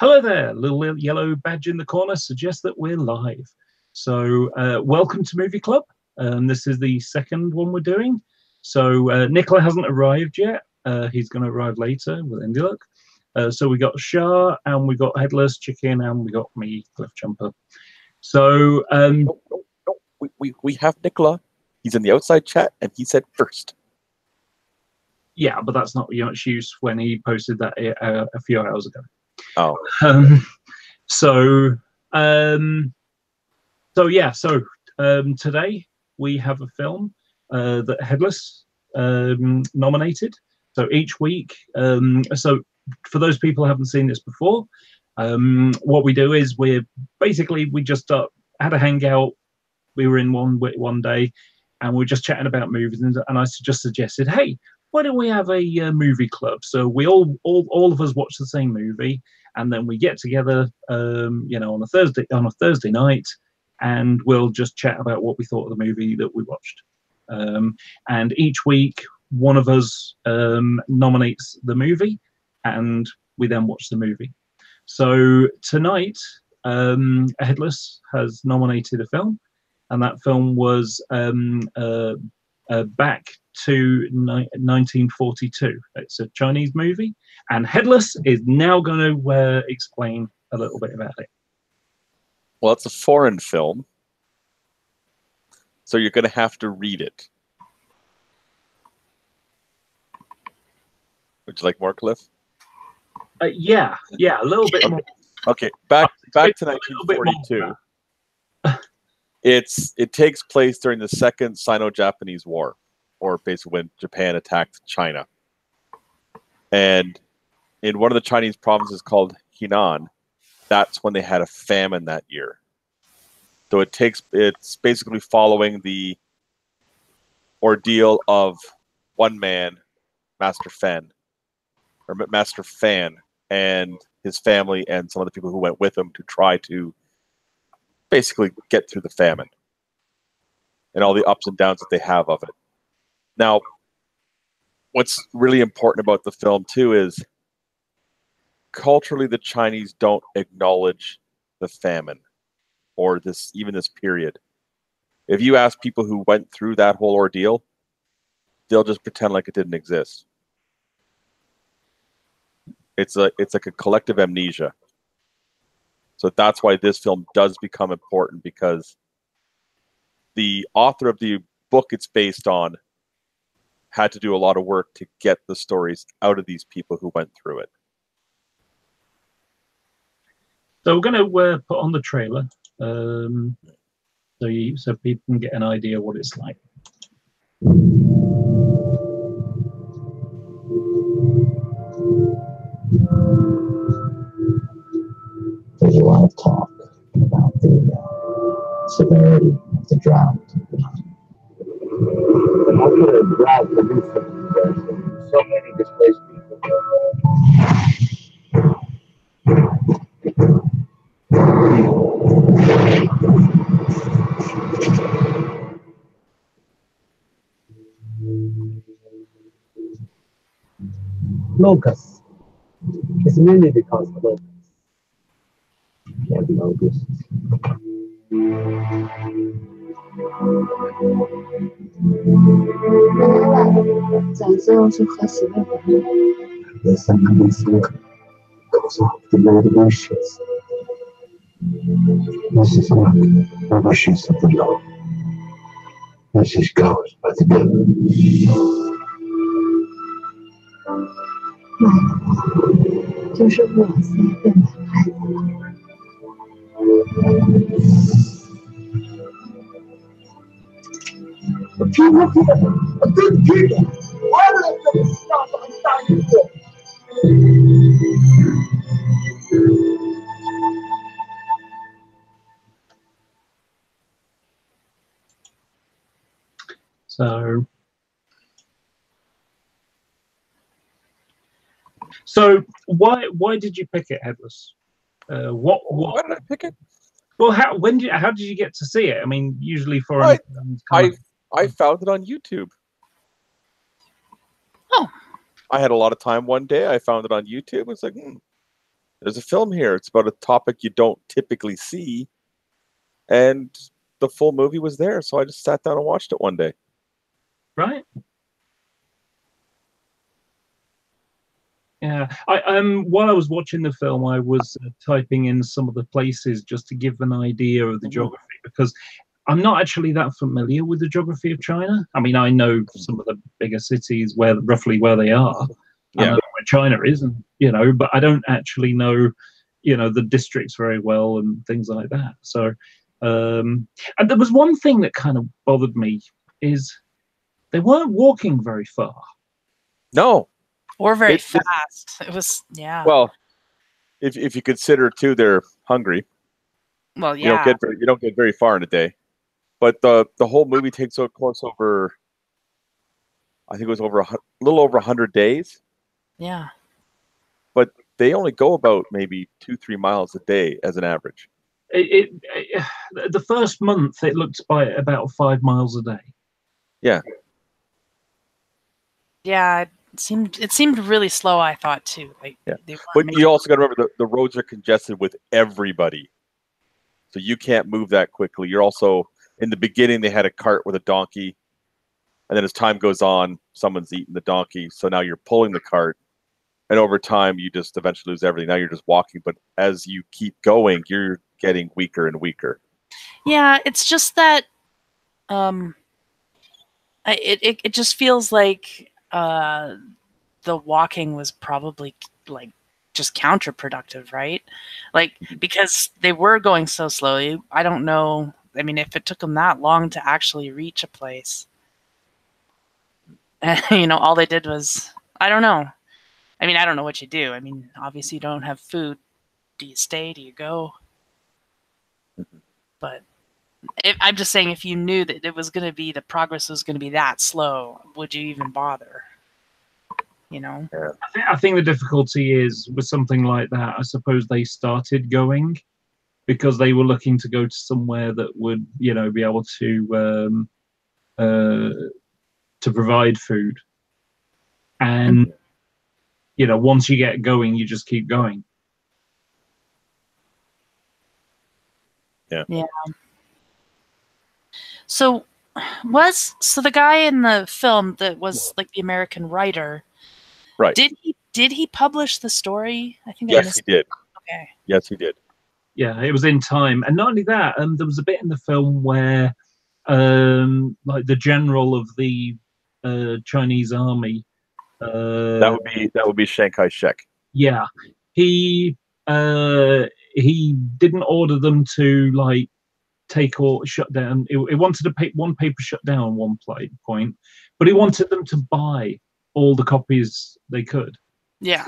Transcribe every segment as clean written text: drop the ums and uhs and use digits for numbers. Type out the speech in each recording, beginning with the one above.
Hello there, little yellow badge in the corner suggests that we're live. So welcome to Movie Club. This is the second one we're doing. So Nicola hasn't arrived yet. He's going to arrive later with any luck. So we got Shah, and we got Headless Chichen, and we got me, Cliff Jumper. So No. We have Nicola. He's in the outside chat, and he said first. Yeah, but that's not much use when he posted that a few hours ago. Oh. So today we have a film that Headless nominated. So each week, so for those people who haven't seen this before, what we do is we just had a hangout. We were in one day, and we were just chatting about movies, and I just suggested, hey, why don't we have a movie club? So we all of us watch the same movie, and then we get together, on a Thursday night, and we'll just chat about what we thought of the movie that we watched. And each week, one of us nominates the movie, and we then watch the movie. So tonight, Headless has nominated a film, and that film was back to 1942. It's a Chinese movie, and Headless is now going to explain a little bit about it. Well, it's a foreign film, so you're going to have to read it. Would you like more, Cliff? Yeah, a little bit more. Okay, back to 1942. It takes place during the Second Sino-Japanese War, or basically when Japan attacked China. And in one of the Chinese provinces called Henan, that's when they had a famine that year. So it's basically following the ordeal of one man, Master Fan, and his family and some of the people who went with him to try to basically get through the famine and all the ups and downs that they have of it. Now, what's really important about the film too is culturally the Chinese don't acknowledge the famine or this period. If you ask people who went through that whole ordeal, they'll just pretend like it didn't exist. It's like a collective amnesia. So that's why this film does become important, because the author of the book it's based on had to do a lot of work to get the stories out of these people who went through it. So we're going to put on the trailer so people can get an idea what it's like. There's a lot of talk about the severity of the drought. And what could a drought produce so many displaced people? Locusts. It's mainly because of locusts. And locusts. The second smoke goes off the radiations. This is not the wishes of the Lord. This is caused by the devil. A good people. Why would I stop on dying for? So why did you pick it, Headless? Why did I pick it? Well, how did you get to see it? I mean, usually for I found it on YouTube. Oh. I had a lot of time one day. I found it on YouTube. It's like, there's a film here. It's about a topic you don't typically see, and the full movie was there. So I just sat down and watched it one day. Right. Yeah. While I was watching the film, I was typing in some of the places just to give an idea of the geography, because I'm not actually that familiar with the geography of China. I mean, I know some of the bigger cities roughly where they are. Yeah. I know where China is, and but I don't actually know, the districts very well and things like that. So, and there was one thing that kind of bothered me is they weren't walking very far. No. Or very fast. It was, yeah. Well, if you consider too, they're hungry. Well, yeah. You don't get very far in a day. But the whole movie takes course over, I think it was a little over 100 days. Yeah. But they only go about maybe 2-3 miles a day as an average. The first month it looked by about 5 miles a day. Yeah. Yeah, it seemed really slow, I thought too. Like, yeah. But you also got to remember the roads are congested with everybody. So you can't move that quickly. You're also, in the beginning, they had a cart with a donkey. And then as time goes on, someone's eating the donkey. So now you're pulling the cart. And over time, you just eventually lose everything. Now you're just walking. But as you keep going, you're getting weaker and weaker. Yeah, it's just that it just feels like the walking was probably like just counterproductive, right? Like, because they were going so slowly. I don't know. I mean, if it took them that long to actually reach a place, all they did was, I don't know. I mean, I don't know what you do. I mean, obviously you don't have food. Do you stay? Do you go? But I'm just saying, if you knew that it was going to be, the progress was going to be that slow, would you even bother? Yeah. I think the difficulty is with something like that. I suppose they started going because they were looking to go to somewhere that would, be able to provide food. And once you get going, you just keep going. Yeah. Yeah. So the guy in the film that was like the American writer, right? Did he publish the story? I think yes, he did. Okay. Yes, he did. Yeah, it was in Time, and not only that, there was a bit in the film where, like the general of the Chinese army. That would be Chiang Kai-shek. Yeah, he didn't order them to like take or shut down. It wanted to one paper shut down at one point, but he wanted them to buy all the copies they could. Yeah,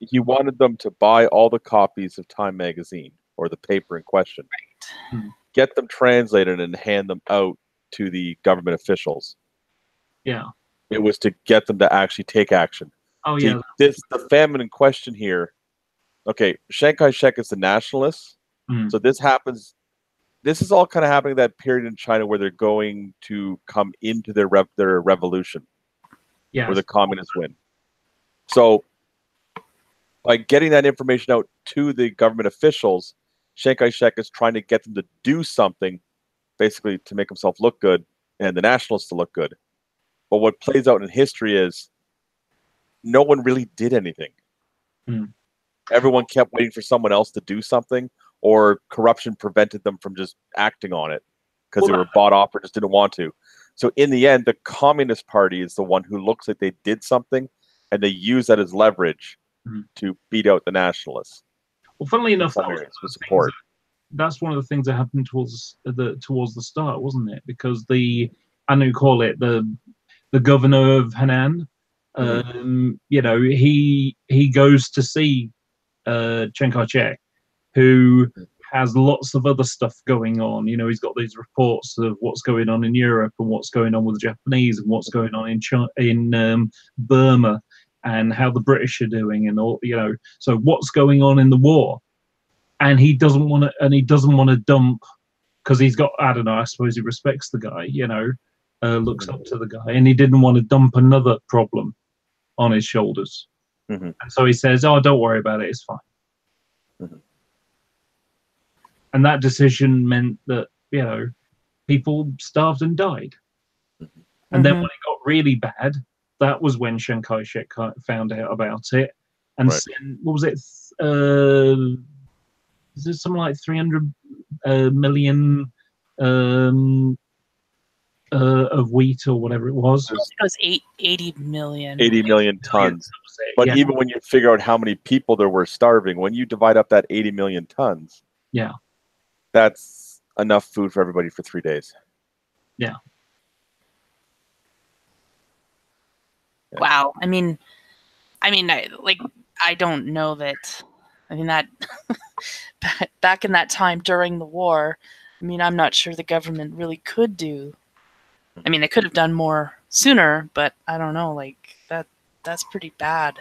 he wanted them to buy all the copies of Time magazine or the paper in question, right. Get them translated and hand them out to the government officials. Yeah, it was to get them to actually take action. Oh See, yeah, the famine in question here. Okay, Chiang Kai-shek is the nationalist, so this happens. This is all kind of happening that period in China where they're going to come into their revolution, where the communists win. So by getting that information out to the government officials, Chiang Kai-shek is trying to get them to do something, basically to make himself look good and the nationalists to look good. But what plays out in history is no one really did anything. Everyone kept waiting for someone else to do something, or corruption prevented them from just acting on it because they were bought off or just didn't want to. So in the end, the Communist Party is the one who looks like they did something, and they use that as leverage to beat out the nationalists. Well, funnily enough, that's one of the things that happened towards the start, wasn't it? Because I know you call it the governor of Henan. He goes to see Chiang Kai-shek, who has lots of other stuff going on. He's got these reports of what's going on in Europe and what's going on with the Japanese and what's going on in Burma and how the British are doing and all. So what's going on in the war, and he doesn't want to dump because he's got, I don't know, I suppose he respects the guy. Looks up to the guy, and he didn't want to dump another problem on his shoulders. Mhm. And so he says, "Oh, don't worry about it. It's fine." Mhm. And that decision meant that people starved and died. And then when it got really bad, that was when Chiang Kai-shek found out about it and Right. sent, what was it? Is it something like 300 million of wheat or whatever it was? I think it was 80 million. 80 million tons. But Yeah. even when you figure out how many people there were starving, when you divide up that 80 million tons, Yeah. that's enough food for everybody for 3 days. Yeah. Wow. I mean, I don't know that. I mean, that back in that time during the war, I mean, I'm not sure the government really could do. I mean, they could have done more sooner, but I don't know. Like that's pretty bad.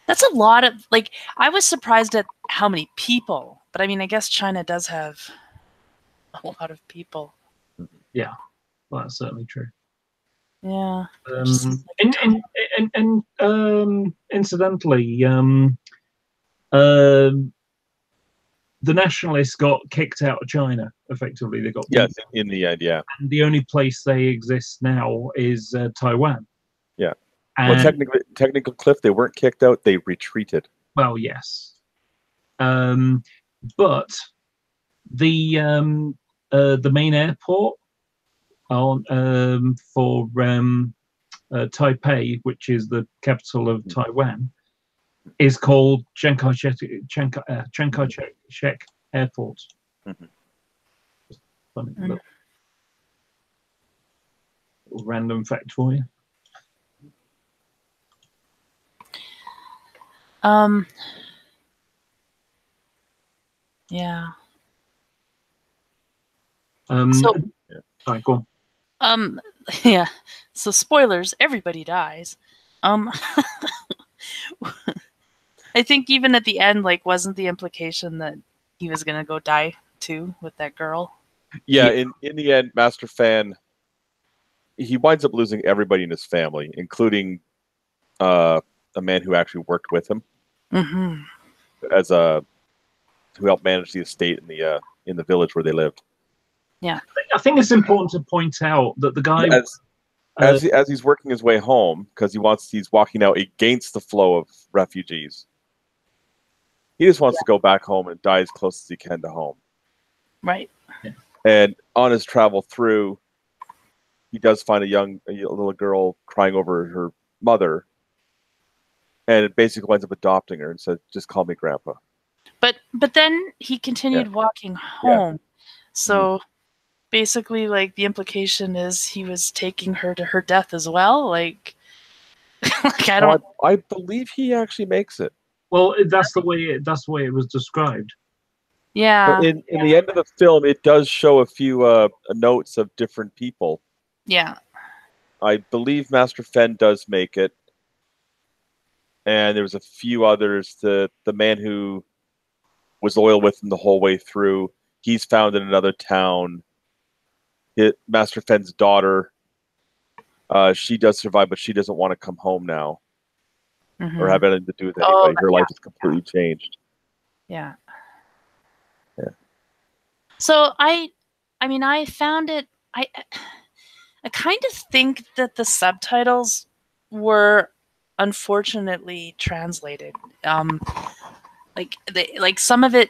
That's a lot of like. I was surprised at how many people, but I mean, I guess China does have a lot of people. Yeah. Well, that's certainly true. Yeah. Incidentally, the nationalists got kicked out of China. Effectively, they got Yes, in the end, yeah. and the only place they exist now is Taiwan. Yeah. And, Well, technical Cliff, they weren't kicked out; they retreated. well, yes, but the main airport on for Taipei, which is the capital of Taiwan, is called Chiang Kai-shek Airport. Just funny little random fact for you. Yeah. Sorry, go on. Yeah. So spoilers, everybody dies. I think even at the end, like, wasn't the implication that he was gonna go die too with that girl? Yeah, in the end, Master Fan, he winds up losing everybody in his family, including a man who actually worked with him as who helped manage the estate in the village where they lived. Yeah, I think it's important to point out that the guy, as he's working his way home, because he's walking out against the flow of refugees. He just wants to go back home and die as close as he can to home. right. And on his travel through, he does find a little girl crying over her mother, and it basically winds up adopting her and says, "Just call me Grandpa." But then he continued walking home. So basically, like, the implication is he was taking her to her death as well. Like, I don't. I believe he actually makes it. well, that's the way it was described. Yeah. But in the end of the film, it does show a few notes of different people. Yeah. I believe Master Fen does make it, and there was a few others. The man who was loyal with him the whole way through, he's found in another town. Master Fen's daughter, she does survive, but she doesn't want to come home now or have anything to do with anybody. Her life is completely changed. Yeah. Yeah. So I mean, I found it. I kind of think that the subtitles were unfortunately translated. Like some of it.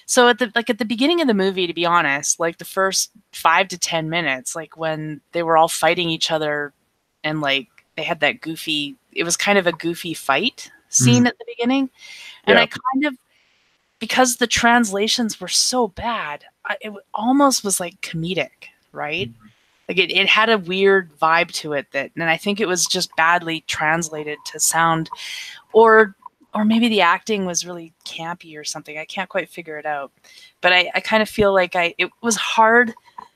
So at the beginning of the movie, to be honest, like the first 5 to 10 minutes, like when they were all fighting each other, and like they had that goofy. It was kind of a goofy fight scene at the beginning, and I kind of, because the translations were so bad, it almost was like comedic, right? Like it had a weird vibe to it and I think it was just badly translated to sound, or maybe the acting was really campy or something. I can't quite figure it out, but I kind of feel like it was hard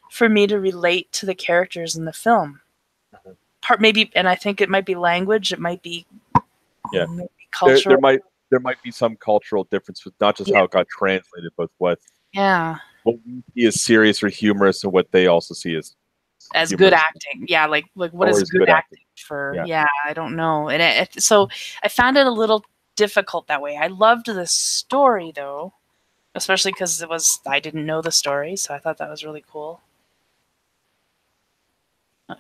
for me to relate to the characters in the film. Maybe, and I think it might be language. It might be maybe cultural. There might be some cultural difference with not just how it got translated, but what we see as serious or humorous, and what they also see as good acting. Yeah, like what is good acting for I don't know. And so I found it a little difficult that way. I loved the story though, especially because I didn't know the story, so I thought that was really cool.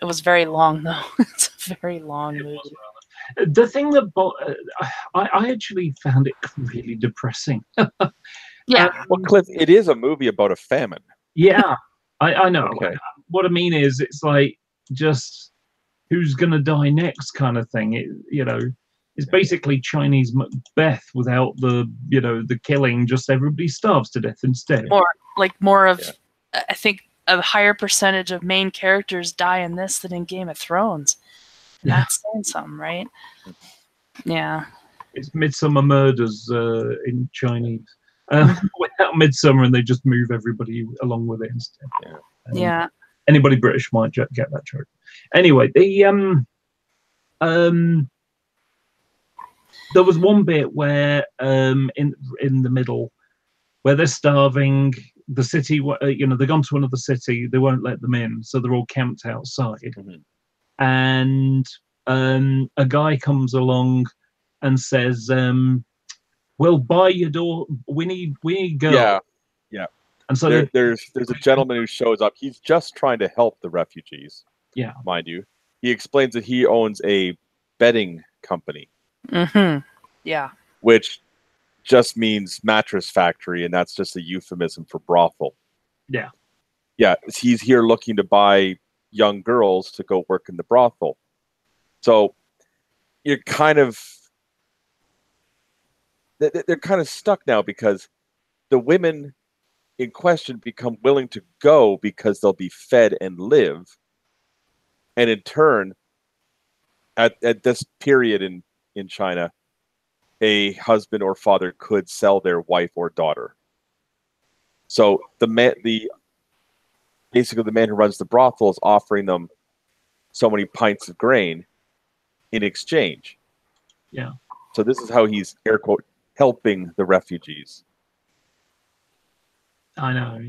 It was very long though. It's a very long movie. The thing that I actually found it really depressing. Yeah. Well, Cliff, it is a movie about a famine. Yeah, I know. Okay. What I mean is, it's like just who's gonna die next kind of thing. It's basically Chinese Macbeth without the killing. Just everybody starves to death instead. More of, I think a higher percentage of main characters die in this than in Game of Thrones. And that's saying something, right? Yeah. It's Midsummer Murders in Chinese. Without Midsummer, and they just move everybody along with it instead. Yeah. Anybody British might get that joke. Anyway, there was one bit where in the middle where they're starving. The city, they've gone to another city. They won't let them in, so they're all camped outside. And a guy comes along and says, "We'll buy your door. We need girl." Yeah. And so there's a gentleman who shows up. He's just trying to help the refugees. Yeah, mind you. He explains that he owns a bedding company. Yeah. Which just means mattress factory, and that's just a euphemism for brothel. Yeah. Yeah, he's here looking to buy young girls to go work in the brothel. So you're kind of they're kind of stuck now because the women in question become willing to go because they'll be fed and live. And in turn, at this period in China, a husband or father could sell their wife or daughter. So basically the man who runs the brothel is offering them so many pints of grain in exchange. Yeah. So this is how he's, air quote, helping the refugees. I know,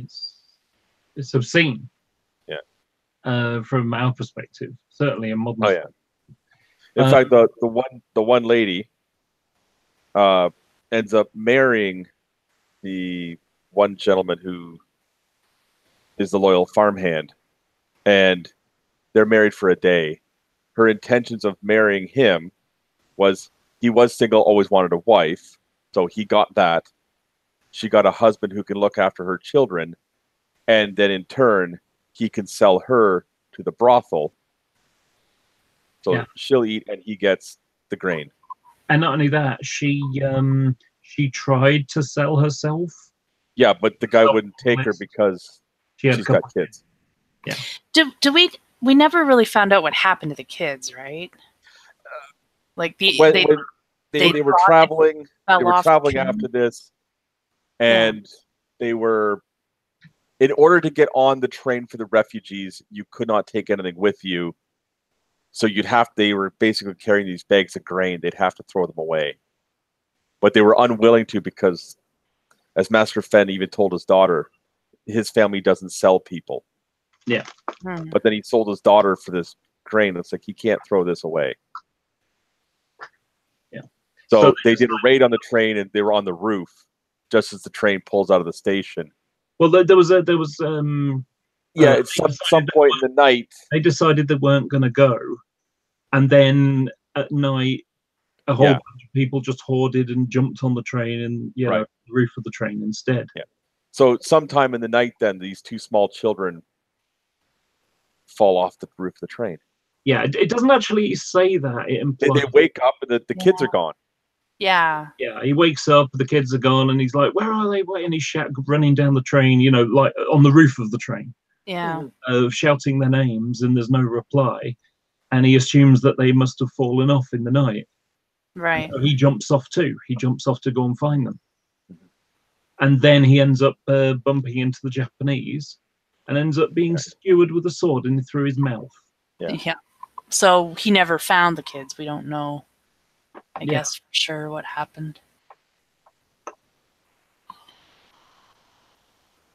it's obscene. Yeah. From our perspective, certainly in modern. Oh yeah. In fact, the one lady ends up marrying the one gentleman who is the loyal farmhand, and they're married for a day. Her intentions of marrying him was he was single, always wanted a wife, so he got that. She got a husband who can look after her children, and then in turn, he can sell her to the brothel. So she'll eat, and he gets the grain. And not only that, she tried to sell herself. Yeah, but the guy wouldn't take her because she's got kids. Yeah. Do we never really found out what happened to the kids, right? Like they were traveling. They were traveling after this, and they were. In order to get on the train for the refugees, you could not take anything with you. So they were basically carrying these bags of grain. They'd have to throw them away. But they were unwilling to because, as Master Fen even told his daughter, his family doesn't sell people. Yeah. But then he sold his daughter for this grain. It's like, he can't throw this away. Yeah. So they did a raid on the train, and they were on the roof just as the train pulls out of the station. Well, there was at some point in the night they decided they weren't going to go, and then at night a whole bunch of people just hoarded and jumped on the train and the roof of the train instead. Yeah. So sometime in the night, then these two small children fall off the roof of the train. Yeah, it doesn't actually say that. It implies they wake up and the kids are gone. Yeah. Yeah, he wakes up, the kids are gone, and he's like, "Where are they?" And he's running down the train, like on the roof of the train. Yeah. Shouting their names, and there's no reply. And he assumes that they must have fallen off in the night. Right. So he jumps off too. He jumps off to go and find them. And then he ends up bumping into the Japanese and ends up being skewered with a sword in through his mouth. Yeah. So he never found the kids. We don't know. I guess for sure what happened.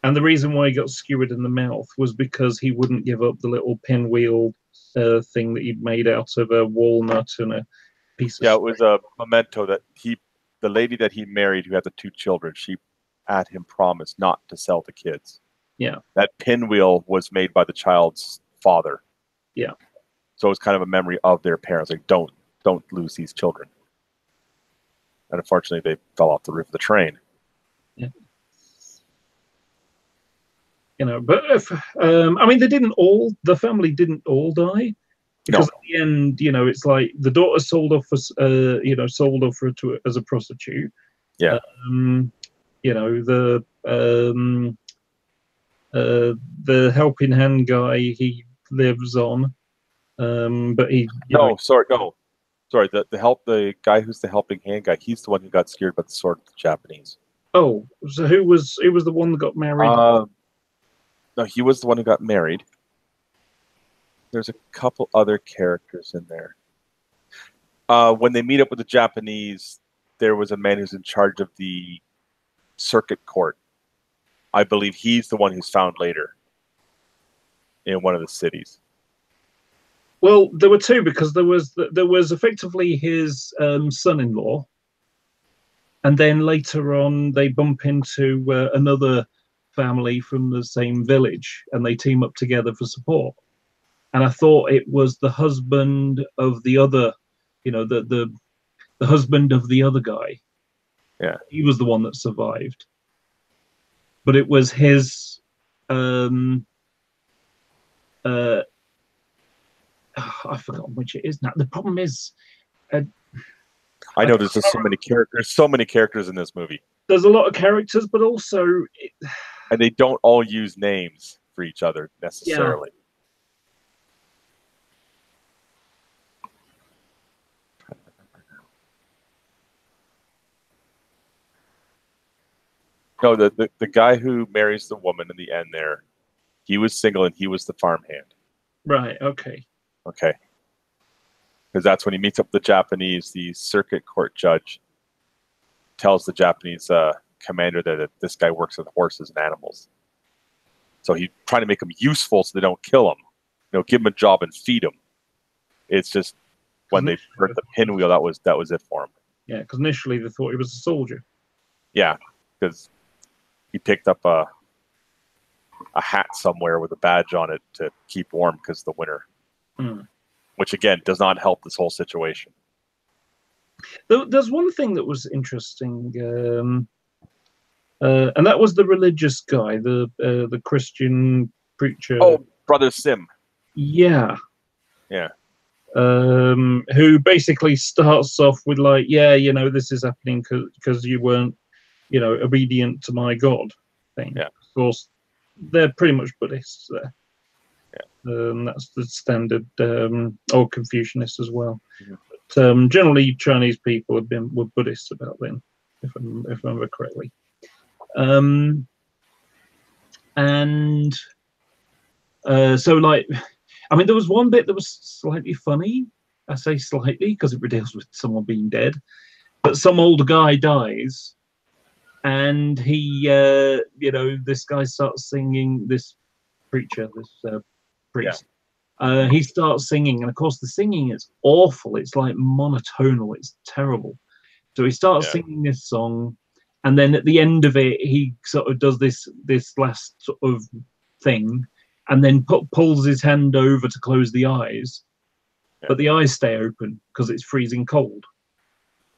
And the reason why he got skewered in the mouth was because he wouldn't give up the little pinwheel thing that he'd made out of a walnut and a piece of Yeah, it was a memento that the lady that he married who had the 2 children, she had him promise not to sell the kids. Yeah. That pinwheel was made by the child's father. Yeah. So it was kind of a memory of their parents. Like, don't lose these children. And unfortunately, they fell off the roof of the train. Yeah. You know, but if, I mean, the family didn't all die, because at the end, you know, it's like the daughter sold off as, sold off as a prostitute. Yeah. You know, the helping hand guy, he lives on, but he. Sorry. The guy who's the helping hand guy, he's the one who got scared by the sword of the Japanese. Oh, so who was the one that got married? No, he was the one who got married. There's a couple other characters in there. When they meet up with the Japanese, there was a man who's in charge of the circuit court. I believe he's the one who's found later in one of the cities. Well, there were 2, because there was effectively his son-in-law, and then later on they bump into another family from the same village, and they team up together for support. And I thought it was the husband of the other, you know, the husband of the other guy. Yeah, he was the one that survived, but it was his. I've forgotten which it is now. The problem is, I know there's just so many characters. So many characters in this movie. There's a lot of characters, but also, and they don't all use names for each other necessarily. Yeah. No, the guy who marries the woman in the end there, he was single and he was the farmhand. Right. Okay. Okay. Because that's when he meets up with the Japanese. The circuit court judge tells the Japanese commander that this guy works with horses and animals. So he's trying to make him useful so they don't kill him. You know, give him a job and feed him. It's just when they heard the pinwheel, that was it for him. Yeah, because initially they thought he was a soldier. Yeah, because he picked up a hat somewhere with a badge on it to keep warm because of the winter. Which, again, does not help this whole situation. There's one thing that was interesting, and that was the religious guy, the Christian preacher. Oh, Brother Sim. Yeah. Yeah. Who basically starts off with like, yeah, you know, this is happening because you weren't, you know, obedient to my God thing. Yeah. Of course, they're pretty much Buddhists there. Yeah. That's the standard, or Confucianists as well. Mm-hmm. But generally, Chinese people were Buddhists about then, if I remember correctly. So, like, I mean, there was one bit that was slightly funny. I say slightly because it deals with someone being dead. But some old guy dies, and he, you know, this guy starts singing. This preacher, this priest. Yeah. He starts singing, and of course, the singing is awful. It's like monotonal. It's terrible. So he starts singing this song, and then at the end of it, he sort of does this last sort of thing, and then pulls his hand over to close the eyes, but the eyes stay open because it's freezing cold.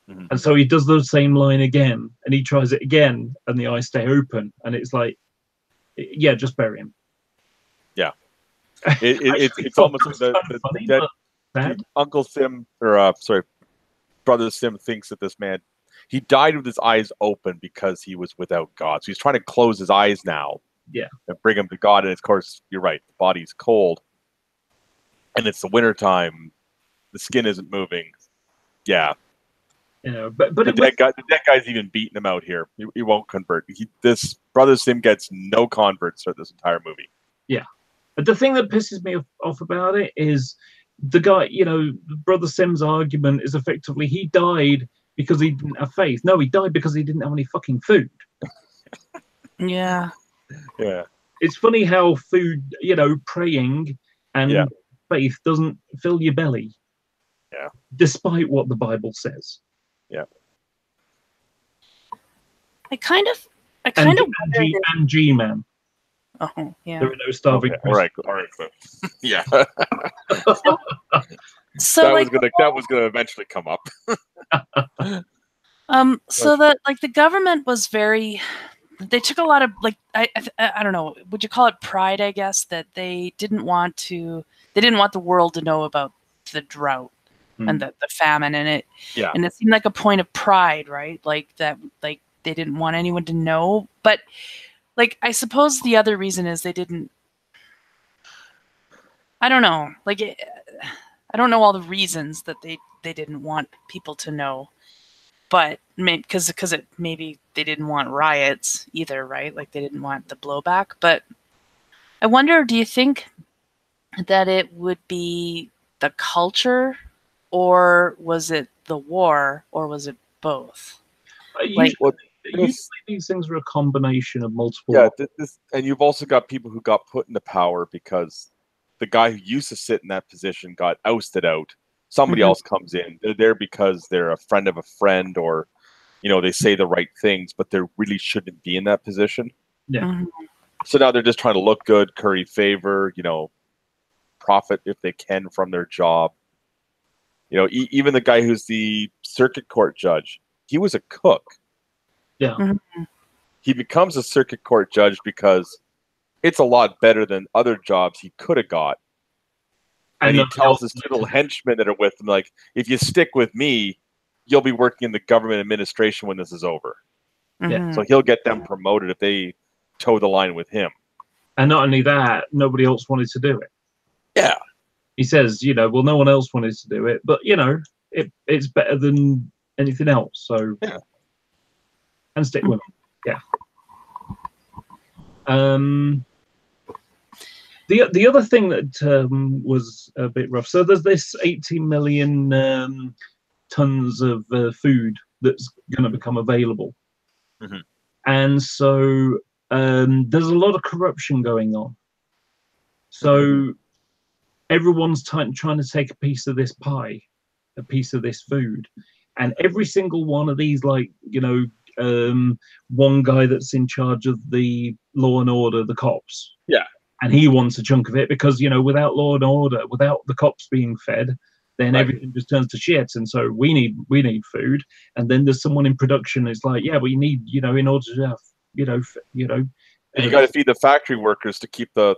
Mm-hmm. And so he does the same line again, and he tries it again, and the eyes stay open, and it's like, yeah, just bury him. Yeah. It's almost like the Uncle Sim, or Brother Sim thinks that this man, he died with his eyes open because he was without God. So he's trying to close his eyes now. Yeah. And bring him to God. And of course, you're right, the body's cold. And it's the winter time. The skin isn't moving. Yeah. You know, but the dead guy's even beating him out here. He won't convert. This Brother Sim gets no converts throughout this entire movie. Yeah. But the thing that pisses me off about it is the guy, you know, Brother Sim's argument is effectively he died because he didn't have faith. No, he died because he didn't have any fucking food. Yeah. Yeah. It's funny how food, you know, praying and faith doesn't fill your belly. Yeah. Despite what the Bible says. Yeah. I kind of And wondered if- G-Man. Oh, yeah. There are no starving. Okay. All right. So, yeah. So that like was gonna eventually come up. so that like the government was very, they took a lot of like I don't know, would you call it pride, I guess, that they didn't want the world to know about the drought and the famine, and it seemed like a point of pride, right? Like that, like they didn't want anyone to know. But like I suppose the other reason is they didn't, I don't know, like I don't know all the reasons that they didn't want people to know, but because maybe they didn't want riots either, right? Like they didn't want the blowback. But I wonder, do you think that it would be the culture, or was it the war, or was it both? Usually these things are a combination of multiple. Yeah, and you've also got people who got put into power because the guy who used to sit in that position got ousted out. Somebody else comes in. They're there because they're a friend of a friend, or they say the right things, but they really shouldn't be in that position. Yeah. So now they're just trying to look good, curry favor, profit if they can from their job. Even the guy who's the circuit court judge, he was a cook. Yeah. He becomes a circuit court judge because it's a lot better than other jobs he could have got. And he tells his little henchmen that are with him, like, if you stick with me, you'll be working in the government administration when this is over. Yeah. So he'll get them promoted if they toe the line with him. And not only that, nobody else wanted to do it. Yeah. He says, well, no one else wanted to do it, but it's better than anything else. So yeah. And stick with them. Yeah. The other thing that was a bit rough. So there's this 18 million tons of food that's going to become available, and so there's a lot of corruption going on. So everyone's trying to take a piece of this pie, a piece of this food, and every single one of these, like one guy that's in charge of the law and order, the cops. Yeah. And he wants a chunk of it because, without law and order, without the cops being fed, then everything just turns to shit. And so we need food. And then there's someone in production. It's like, yeah, we need, in order to have, and you got to feed the factory workers to keep to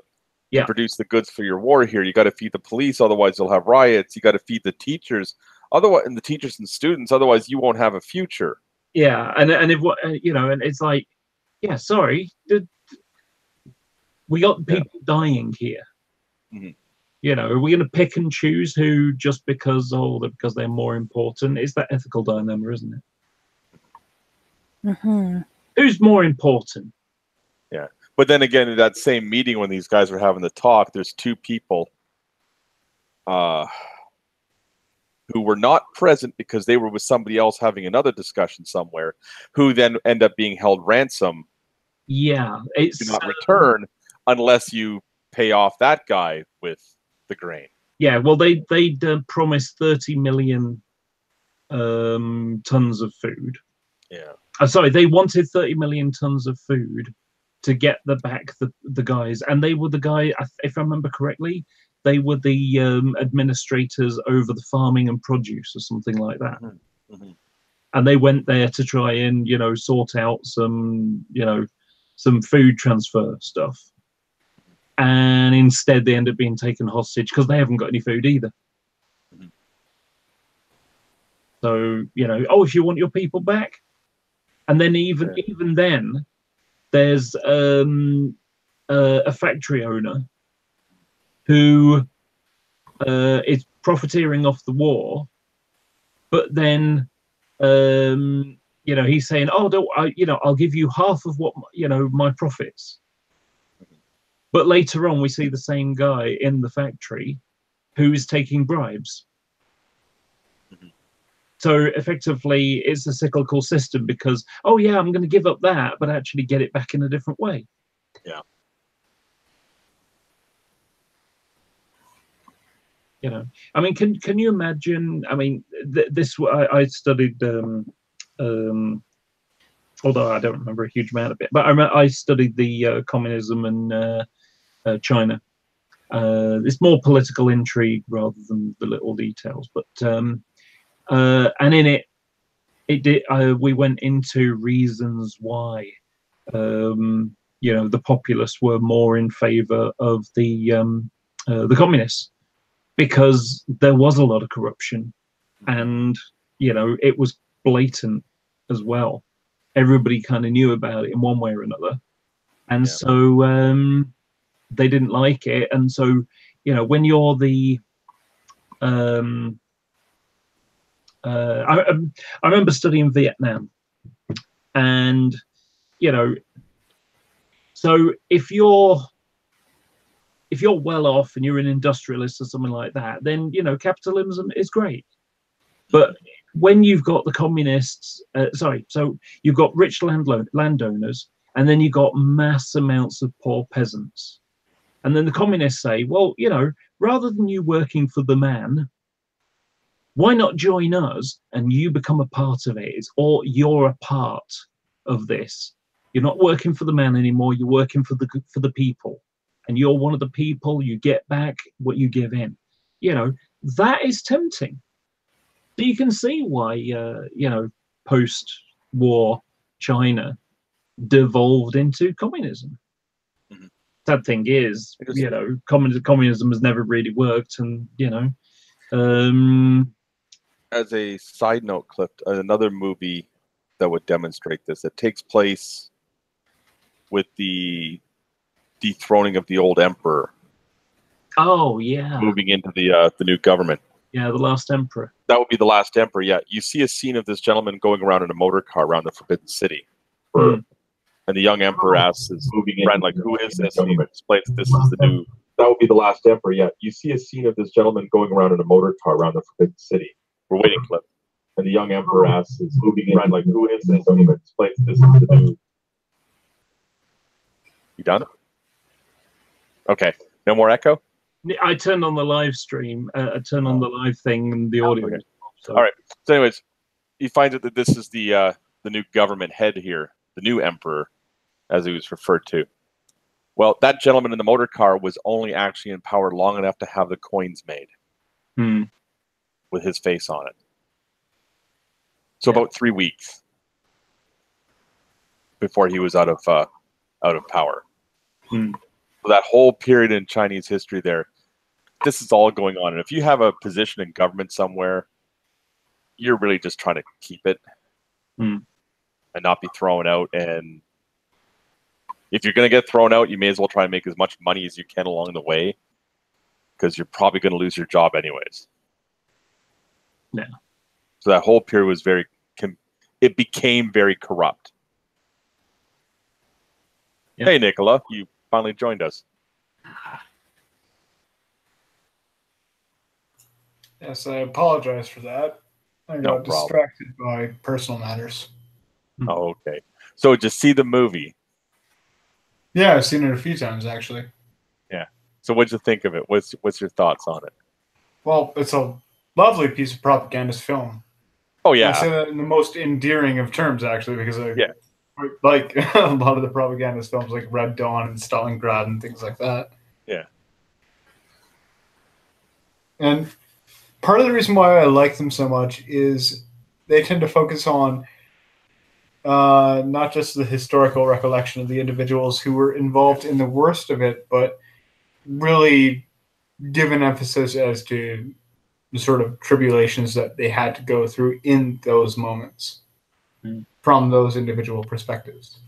produce the goods for your war here. You got to feed the police, otherwise you'll have riots. You got to feed the teachers, and the teachers and students, otherwise you won't have a future. Yeah, and if and it's like, yeah, sorry, we got people dying here. Are we going to pick and choose who just because they're more important? It's that ethical dilemma, isn't it? Who's more important? Yeah, but then again, in that same meeting when these guys were having the talk, there's two people who were not present because they were with somebody else having another discussion somewhere, who then end up being held ransom. Yeah, it's do not return unless you pay off that guy with the grain. Yeah, well, they'd promised 30 million tons of food. Yeah. Sorry, they wanted 30 million tons of food to get the guys, and they were the guy, if I remember correctly, they were the administrators over the farming and produce or something like that. And they went there to try and, sort out some food transfer stuff. And instead they end up being taken hostage because they haven't got any food either. So, if you want your people back. And then even then, there's a factory owner who is profiteering off the war, but then he's saying, "Oh, I'll give you half of what my profits." But later on, we see the same guy in the factory who is taking bribes. So effectively, it's a cyclical system because, I'm going to give up that, but actually get it back in a different way. Yeah. You know, I mean, can you imagine? I mean, this I studied. Although I don't remember a huge amount of it, but I studied the communism and China. It's more political intrigue rather than the little details. But and in it did. We went into reasons why the populace were more in favour of the communists, because there was a lot of corruption, and it was blatant as well. Everybody kind of knew about it in one way or another, and so they didn't like it. And so when you're the I remember studying Vietnam, and so if you're well off and you're an industrialist or something like that, then capitalism is great. But when you've got the communists, so you've got rich landowners, and then you've got mass amounts of poor peasants, and then the communists say, well, rather than you working for the man, why not join us and you become a part of it? Or you're a part of this. You're not working for the man anymore. You're working for the people, and you're one of the people. You get back what you give in. That is tempting. So you can see why post-war China devolved into communism. Mm-hmm. Sad thing is, communism has never really worked, and as a side note, Cliff, another movie that would demonstrate this, that takes place with the dethroning of the old emperor. Oh yeah, moving into the new government. Yeah, The Last Emperor. That would be The Last Emperor. Yeah, you see a scene of this gentleman going around in a motor car around the Forbidden City, and the young emperor asks his friend, like, "Who is this?" And he explains, "This is the new." That would be The Last Emperor. Yeah, you see a scene of this gentleman going around in a motor car around the Forbidden City. We're waiting, Cliff. And the young emperor asks his friend, like, "Who is this?" And he explains, "This is the new." You done? Okay. No more echo? I turned on the live stream. I turned on the live thing and the audio. Okay. So. All right. So, anyways, you find out that this is the new government head here, the new emperor, as he was referred to. Well, that gentleman in the motor car was only actually in power long enough to have the coins made with his face on it. So about 3 weeks before he was out of power. So that whole period in Chinese history there, this is all going on. And if you have a position in government somewhere, you're really just trying to keep it and not be thrown out. And if you're going to get thrown out, you may as well try and make as much money as you can along the way, because you're probably going to lose your job anyways. Yeah. So that whole period was it became very corrupt. Yep. Hey, Nicola, you finally joined us. Yes, I apologize for that. I got distracted by personal matters. Oh, okay. So just see the movie. Yeah, I've seen it a few times, actually. Yeah. So what'd you think of it? What's your thoughts on it? Well, it's a lovely piece of propagandist film. Oh, yeah. I say that in the most endearing of terms, actually, because I like a lot of the propagandist films like Red Dawn and Stalingrad and things like that. Yeah. And part of the reason why I like them so much is they tend to focus on not just the historical recollection of the individuals who were involved in the worst of it, but really give an emphasis as to the sort of tribulations that they had to go through in those moments from those individual perspectives.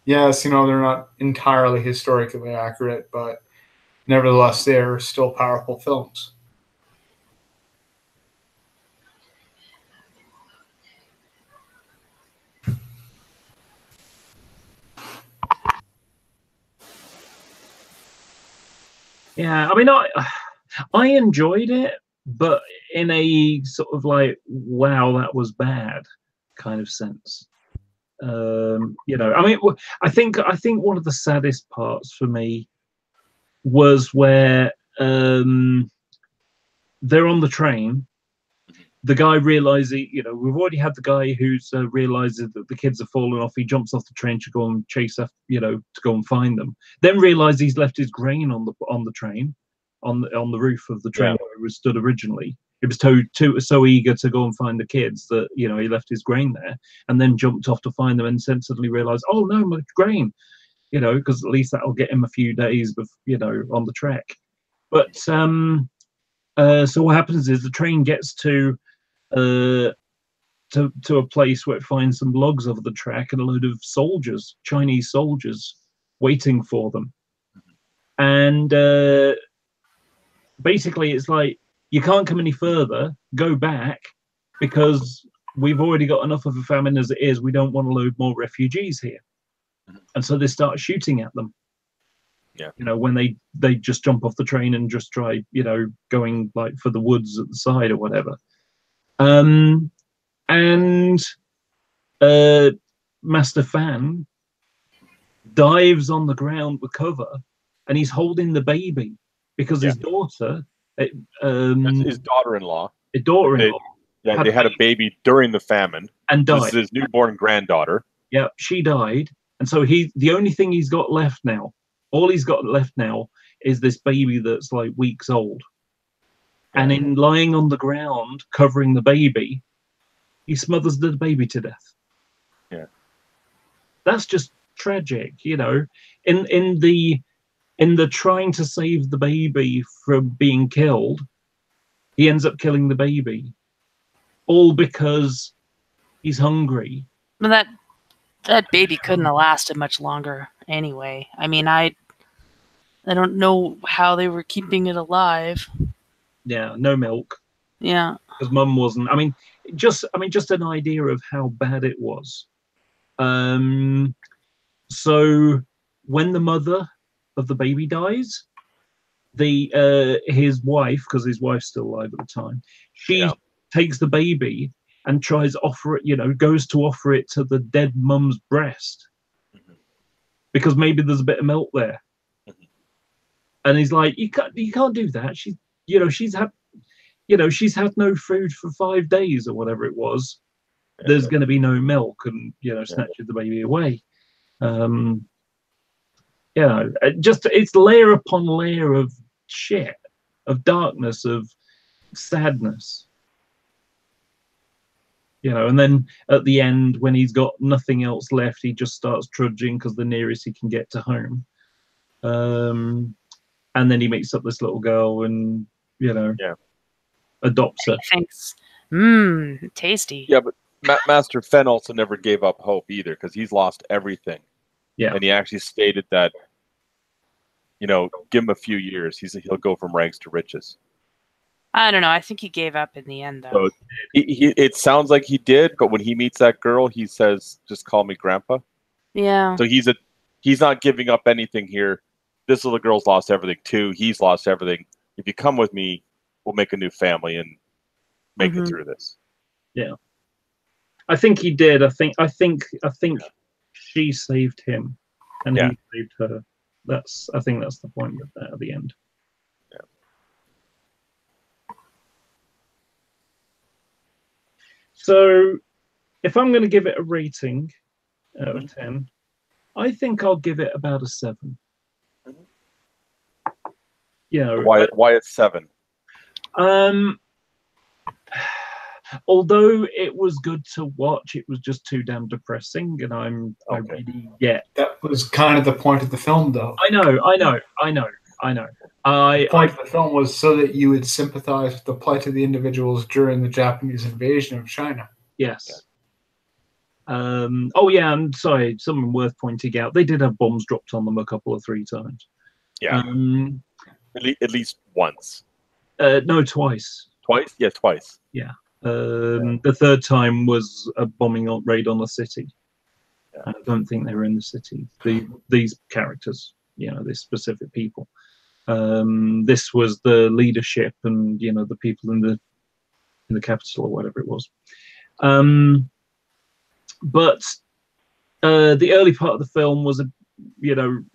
Yes, they're not entirely historically accurate, but nevertheless, they're still powerful films. Yeah, I mean, I enjoyed it, but in a sort of like, wow, that was bad kind of sense. I mean, I think one of the saddest parts for me was where they're on the train. The guy realizes, we've already had the guy who's realizes that the kids have fallen off. He jumps off the train to go and chase after, to go and find them. Then realizes he's left his grain on the train, on the roof of the train where he was stood originally. He was so eager to go and find the kids that he left his grain there, and then jumped off to find them, and suddenly realized, oh no, my grain, because at least that'll get him a few days, on the trek. But so what happens is the train gets to a place where it finds some logs over the track and a load of soldiers, Chinese soldiers, waiting for them. And basically, it's like, you can't come any further, go back, because we've already got enough of a famine as it is. We don't want to load more refugees here. And so they start shooting at them. Yeah. When they just jump off the train and just try, going like for the woods at the side or whatever. And Master Fan dives on the ground with cover, and he's holding the baby because his daughter, his daughter-in-law, they had a baby during the famine and died. This is his newborn granddaughter. Yeah, she died, and so the only thing he's got left now, all he's got left now, is this baby that's like weeks old. And in lying on the ground covering the baby, he smothers the baby to death. Yeah, that's just tragic, In the trying to save the baby from being killed, he ends up killing the baby, all because he's hungry. Well, that baby couldn't have lasted much longer anyway. I mean, I don't know how they were keeping it alive. Yeah, no milk. Yeah, because Mum wasn't. Just an idea of how bad it was. So when the mother of the baby dies, his wife, because his wife's still alive at the time, she takes the baby and tries to offer it, goes to offer it to the dead mum's breast, because maybe there's a bit of milk there. And he's like, you can't do that. She's had no food for 5 days or whatever it was. There's going to be no milk, and snatches the baby away. It's layer upon layer of shit, of darkness, of sadness. And then at the end, when he's got nothing else left, he just starts trudging because the nearest he can get to home. And then he meets up this little girl and, adopts her. Thanks. Tasty. Yeah, but Master Fen also never gave up hope either, because he's lost everything. Yeah. And he actually stated that, give him a few years, he'll go from rags to riches. I don't know. I think he gave up in the end, though. So it sounds like he did, but when he meets that girl, he says, "Just call me Grandpa." Yeah. So he's not giving up anything here. This little girl's lost everything too. He's lost everything. If you come with me, we'll make a new family and make it through this. Yeah, I think he did. I think she saved him, and he saved her. I think that's the point of that at the end. Yeah. So, if I'm going to give it a rating out of 10, I think I'll give it about a 7. Why it's 7? Although it was good to watch, it was just too damn depressing, and I really get that was kind of the point of the film, though. I know. The point of the film was so that you would sympathize with the plight of the individuals during the Japanese invasion of China. Yes. I'm sorry, something worth pointing out. They did have bombs dropped on them a couple of 3 times. Yeah. At least once. No, twice. Twice? Yeah, twice. Yeah. The third time was a bombing raid on the city. Yeah. I don't think they were in the city. These characters, these specific people. This was the leadership and the people in the capital or whatever it was. But the early part of the film was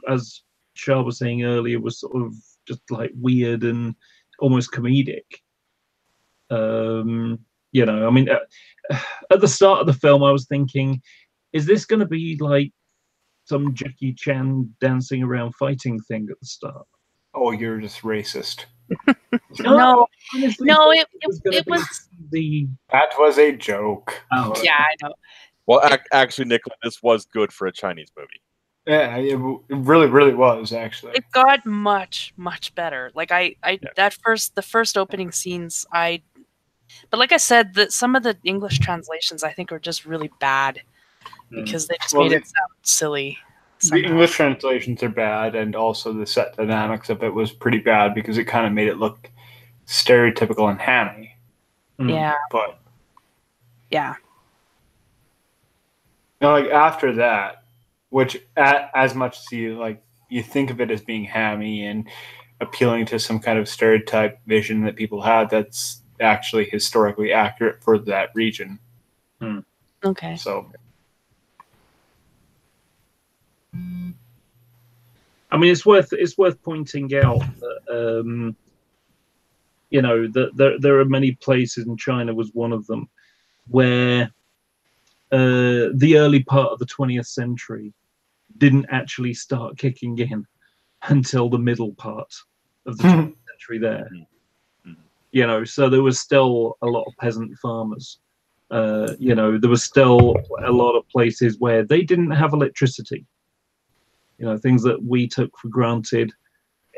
as Shah was saying earlier, was sort of just like weird and almost comedic. You know, I mean, at the start of the film, I was thinking, is this going to be like some Jackie Chan dancing around fighting thing at the start? Oh, you're just racist. No, honestly, no, gonna it be was. the. That was a joke. Oh, Yeah, I know. Well, actually, Nicola, this was good for a Chinese movie. Yeah, it really, really was actually. It got much, much better. Like Yeah. the first opening scenes, but like I said, some of the English translations I think are just really bad because they just made it sound silly. The English translations are bad, and also the set dynamics of it was pretty bad because it kind of made it look stereotypical and hammy. Yeah, But yeah, you know, like after that, which as much as you think of it as being hammy and appealing to some kind of stereotype vision that people had, that's actually historically accurate for that region. okay. So, I mean, it's worth pointing out that you know that there are many places, and China was one of them, where the early part of the 20th century didn't actually start kicking in until the middle part of the 20th century there. You know, so there was still a lot of peasant farmers. You know, there was still a lot of places where they didn't have electricity. You know, things that we took for granted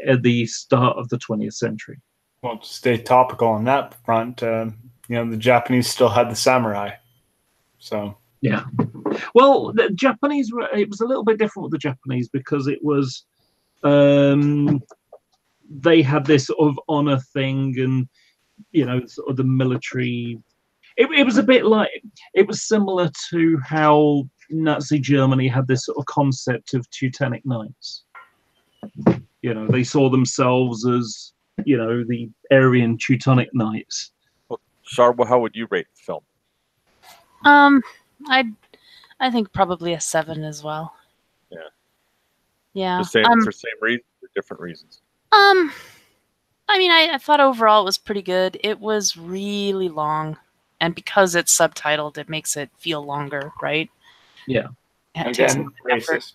at the start of the 20th century. well, to stay topical on that front, you know, the Japanese still had the samurai. So, yeah. Well, the Japanese, it was a little bit different with the Japanese because it was, they had this sort of honor thing and, you know, sort of the military. It was a bit like, it was similar to how Nazi Germany had this sort of concept of Teutonic Knights. You know, they saw themselves as, you know, the Aryan Teutonic Knights. Well, Char, how would you rate the film? I think probably a 7 as well. Yeah. Yeah. For same reasons or different reasons? I mean, I thought overall it was pretty good. It was really long, and because it's subtitled, it makes it feel longer, right? Yeah. It takes again, effort. racist.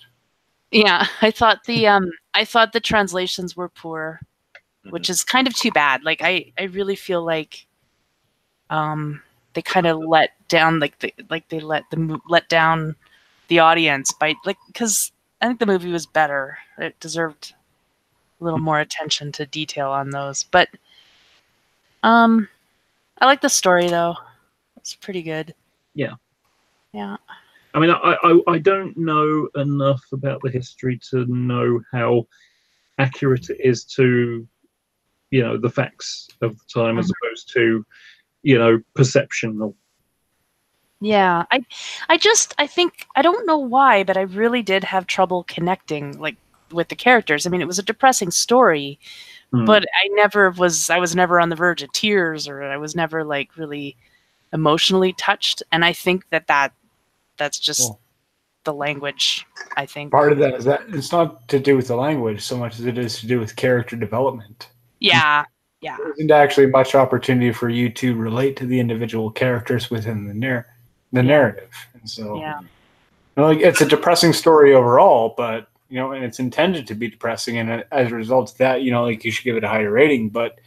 Yeah, I thought the translations were poor, which is kind of too bad. Like I really feel like they kind of let down they let down the audience by because I think the movie was better. It deserved a little more attention to detail on those. But I like the story though. It's pretty good. Yeah. Yeah. I mean, I don't know enough about the history to know how accurate it is to, you know, the facts of the time as opposed to, you know, perception. Or... Yeah. I think I don't know why, but I really did have trouble connecting with the characters. I mean, it was a depressing story, but I was never on the verge of tears, or I was never like really emotionally touched. And I think that's just the language, I think. Part of that is that it's not to do with the language so much as it is to do with character development. Yeah. Yeah. There isn't actually much opportunity for you to relate to the individual characters within the narrative. And so, Yeah. you know, like, it's a depressing story overall, but, you know, and it's intended to be depressing. And as a result of that, you know, like, you should give it a higher rating. But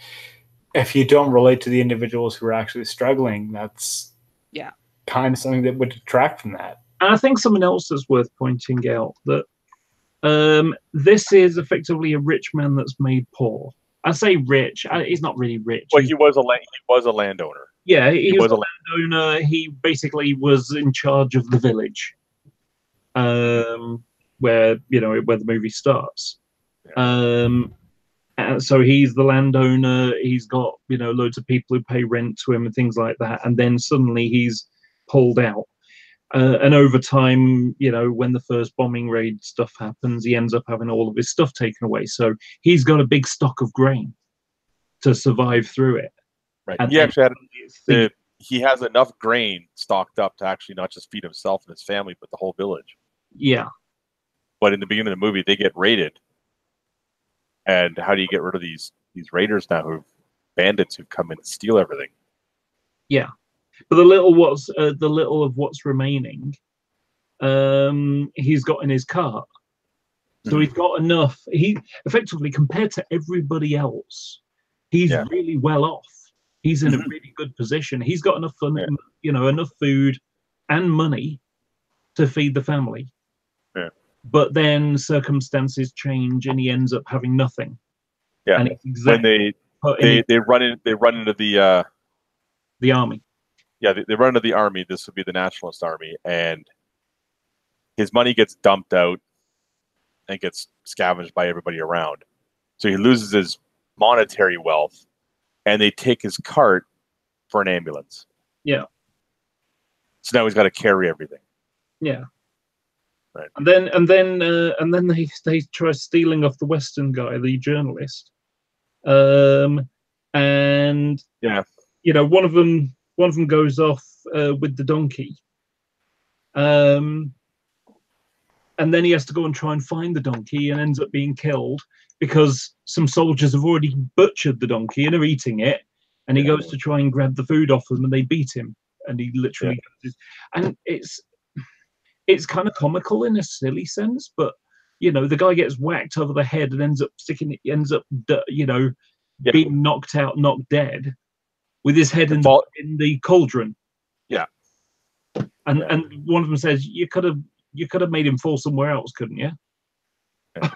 if you don't relate to the individuals who are actually struggling, that's kind of something that would detract from that. And I think something else that's worth pointing out that this is effectively a rich man that's made poor. I say rich. He's not really rich. Well, he was a landowner. Yeah, he was a landowner. He basically was in charge of the village, where the movie starts. And so he's the landowner. He's got loads of people who pay rent to him and things like that. And then suddenly he's pulled out. And over time, when the first bombing raid stuff happens, he ends up having all of his stuff taken away. So he's got a big stock of grain to survive through it. Right. And he actually he has enough grain stocked up to actually not just feed himself and his family, but the whole village. Yeah. But in the beginning of the movie, they get raided. And how do you get rid of these raiders now, bandits who come in and steal everything? Yeah, but the little of what's remaining, he's got in his cart. So he's got enough. He effectively, compared to everybody else, he's really well off. He's in a really good position. He's got enough fun, enough food and money to feed the family. Yeah. But then circumstances change, and he ends up having nothing. Yeah. And it's exactly when they run into the army. Yeah, they run into the army. This would be the Nationalist Army, and his money gets dumped out and gets scavenged by everybody around. So he loses his monetary wealth, and they take his cart for an ambulance. Yeah. So now he's got to carry everything. Yeah. Right. And then they try stealing off the Western guy, the journalist. And yeah, one of them goes off with the donkey. And then he has to go and try and find the donkey, and ends up being killed because some soldiers have already butchered the donkey and are eating it. And he goes to try and grab the food off them, and they beat him. And he literally and it's kind of comical in a silly sense, but the guy gets whacked over the head and ends up being knocked out, knocked dead, with his head in the cauldron. Yeah. And one of them says, you could have made him fall somewhere else, couldn't you? Yeah.